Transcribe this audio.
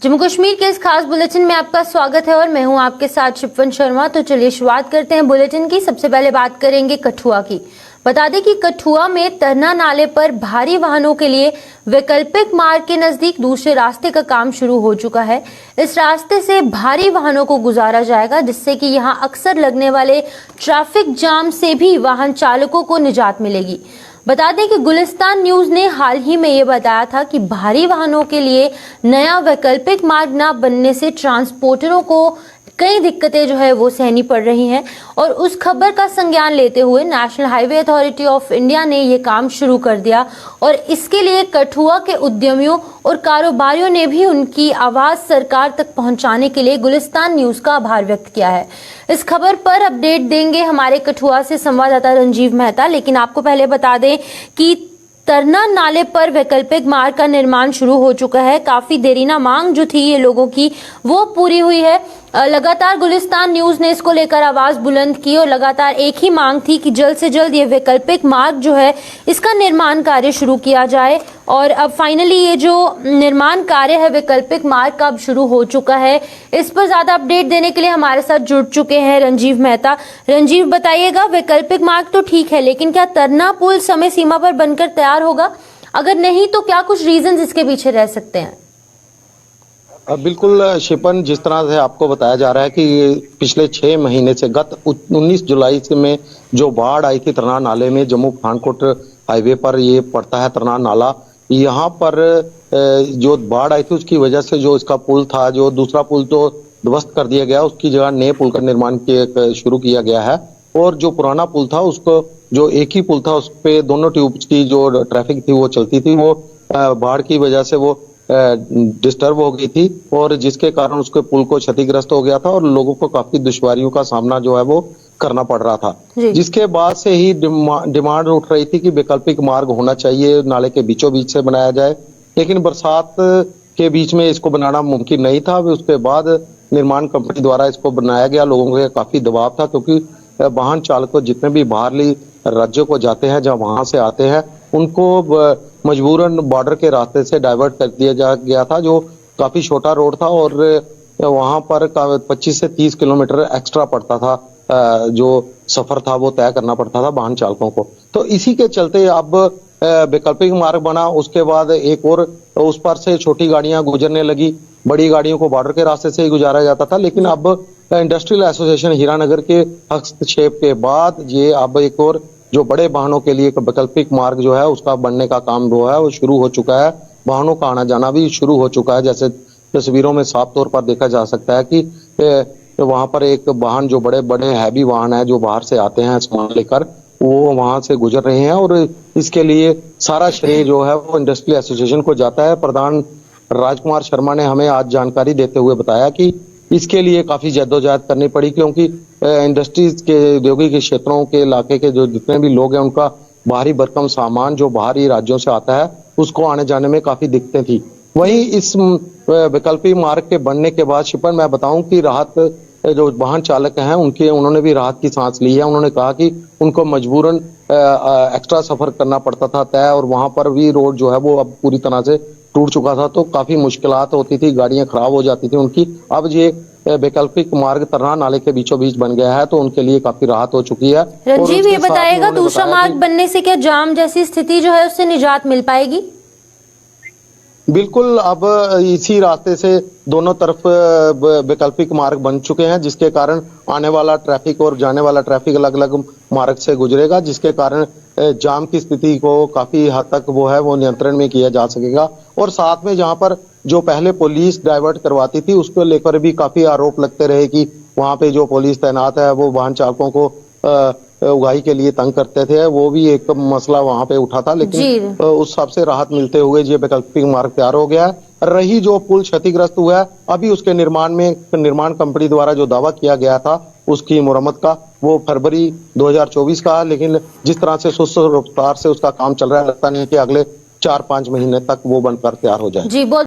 जम्मू कश्मीर के इस खास बुलेटिन में आपका स्वागत है और मैं हूं आपके साथ शिपवन शर्मा। तो चलिए शुरुआत करते हैं बुलेटिन की। सबसे पहले बात करेंगे कठुआ की। बता दें कि कठुआ में तरना नाले पर भारी वाहनों के लिए वैकल्पिक मार्ग के नजदीक दूसरे रास्ते का काम शुरू हो चुका है। इस रास्ते से भारी वाहनों को गुजारा जाएगा, जिससे कि यहां अक्सर लगने वाले ट्रैफिक जाम से भी वाहन चालकों को निजात मिलेगी। बता दें कि गुलिस्तान न्यूज ने हाल ही में ये बताया था कि भारी वाहनों के लिए नया वैकल्पिक मार्ग न बनने से ट्रांसपोर्टरों को कई दिक्कतें जो है वो सहनी पड़ रही हैं, और उस खबर का संज्ञान लेते हुए national highway authority of India ने ये काम शुरू कर दिया। और इसके लिए कठुआ के उद्यमियों और कारोबारियों ने भी उनकी आवाज सरकार तक पहुंचाने के लिए गुलिस्तान न्यूज का आभार व्यक्त किया है। इस खबर पर अपडेट देंगे हमारे कठुआ से संवाददाता रंजीव मेहता, लेकिन आपको पहले बता दें कि तरना नाले पर वैकल्पिक मार्ग का निर्माण शुरू हो चुका है। काफी देरीना मांग जो थी ये लोगों की वो पूरी हुई है। लगातार गुलिस्तान न्यूज ने इसको लेकर आवाज बुलंद की और लगातार एक ही मांग थी कि जल्द से जल्द ये वैकल्पिक मार्ग जो है इसका निर्माण कार्य शुरू किया जाए। और अब फाइनली ये जो निर्माण कार्य है वैकल्पिक मार्ग का अब शुरू हो चुका है। इस पर ज्यादा अपडेट देने के लिए हमारे साथ जुड़ चुके हैं रंजीव मेहता। रंजीव, बताइएगा, वैकल्पिक मार्ग तो ठीक है, लेकिन क्या तरना पुल समय सीमा पर बनकर तैयार होगा? अगर नहीं तो क्या कुछ रीजंस इसके पीछे रह सकते हैं? बिल्कुल शिपन, जिस तरह से आपको बताया जा रहा है कि पिछले 6 महीने से गत 19 जुलाई से में जो बाढ़ आई थी तरना नाले में, जम्मू पठानकोट हाईवे पर ये पड़ता है तरना नाला। यहाँ पर जो बाढ़ आई थी उसकी वजह से जो इसका पुल था, जो दूसरा पुल तो ध्वस्त कर दिया गया, उसकी जगह नए पुल का निर्माण शुरू किया गया है। और जो पुराना पुल था उसको, जो एक ही पुल था, उस पे दोनों ट्यूब्स की जो ट्रैफिक थी वो चलती थी, वो बाढ़ की वजह से वो डिस्टर्ब हो गई थी, और जिसके कारण उसके पुल को क्षतिग्रस्त हो गया था और लोगों को काफी दुश्वारियों का सामना जो है वो करना पड़ रहा था। जिसके बाद से ही डिमांड उठ रही थी कि वैकल्पिक मार्ग होना चाहिए, नाले के बीचों बीच से बनाया जाए। लेकिन बरसात के बीच में इसको बनाना मुमकिन नहीं था। उसके बाद निर्माण कंपनी द्वारा इसको बनाया गया। लोगों के काफी दबाव था, क्योंकि वाहन चालक जितने भी बाहरली राज्यों को जाते हैं, जब वहां से आते हैं, उनको मजबूरन बॉर्डर के रास्ते से डाइवर्ट कर दिया गया था, जो काफी छोटा रोड था, और वहां पर 25 से 30 किलोमीटर एक्स्ट्रा पड़ता था। जो सफर था वो तय करना पड़ता था वाहन चालकों को। तो इसी के चलते अब वैकल्पिक मार्ग बना। उसके बाद एक और उस पर से छोटी गाड़ियां गुजरने लगी, बड़ी गाड़ियों को बॉर्डर के रास्ते से ही गुजारा जाता था। लेकिन अब इंडस्ट्रियल एसोसिएशन हीरानगर के हस्तक्षेप के बाद ये अब एक और जो बड़े वाहनों के लिए एक वैकल्पिक मार्ग जो है उसका बनने का काम जो है वो शुरू हो चुका है। वाहनों का आना जाना भी शुरू हो चुका है। जैसे तस्वीरों में साफ तौर पर देखा जा सकता है कि वहां पर एक वाहन, जो बड़े बड़े हैवी वाहन है जो बाहर से आते हैं सामान लेकर, वो वहां से गुजर रहे हैं। और इसके लिए सारा श्रेय जो है वो इंडस्ट्रियल एसोसिएशन को जाता है। प्रधान राजकुमार शर्मा ने हमें आज जानकारी देते हुए बताया कि इसके लिए काफी जद्दोजहद करनी पड़ी, क्योंकि इंडस्ट्रीज के, औद्योगिक क्षेत्रों के इलाके के जो जितने भी लोग हैं, उनका भारी भरकम सामान जो बाहरी राज्यों से आता है उसको आने जाने में काफी दिक्कतें थी। वहीं इस वैकल्पिक मार्ग के बनने के बाद शिपन, मैं बताऊं कि राहत जो वाहन चालक हैं उन्होंने भी राहत की सांस ली है। उन्होंने कहा कि उनको मजबूरन एक्स्ट्रा सफर करना पड़ता था तय, और वहां पर भी रोड जो है वो अब पूरी तरह से टूट चुका था, तो काफी मुश्किलात होती थी, गाड़ियां खराब हो जाती थी उनकी। अब ये वैकल्पिक मार्ग तरना नाले के बीचों बीच बन गया है, तो उनके लिए काफी राहत हो चुकी है। रंजीव, ये बताएगा दूसरा मार्ग बनने से क्या जाम जैसी स्थिति जो है उससे निजात मिल पाएगी? बिल्कुल, अब इसी रास्ते से दोनों तरफ वैकल्पिक मार्ग बन चुके हैं, जिसके कारण आने वाला ट्रैफिक और जाने वाला ट्रैफिक अलग अलग मार्ग से गुजरेगा, जिसके कारण जाम की स्थिति को काफी हद तक वो है वो नियंत्रण में किया जा सकेगा। और साथ में जहां पर जो पहले पुलिस डाइवर्ट करवाती थी उसको लेकर भी काफी आरोप लगते रहे कि वहां पे जो पुलिस तैनात है वो वाहन चालकों को उगाही के लिए तंग करते थे। वो भी एक मसला वहां पे उठा था, लेकिन उस सब से राहत मिलते हुए ये वैकल्पिक मार्ग तैयार हो गया है। रही जो पुल क्षतिग्रस्त हुआ है, अभी उसके निर्माण कंपनी द्वारा जो दावा किया गया था उसकी मुरम्मत का, वो फरवरी 2024 का, लेकिन जिस तरह से सुस्त रफ्तार से उसका काम चल रहा है, लगता नहीं है कि अगले 4-5 महीने तक वो बनकर तैयार हो जाए।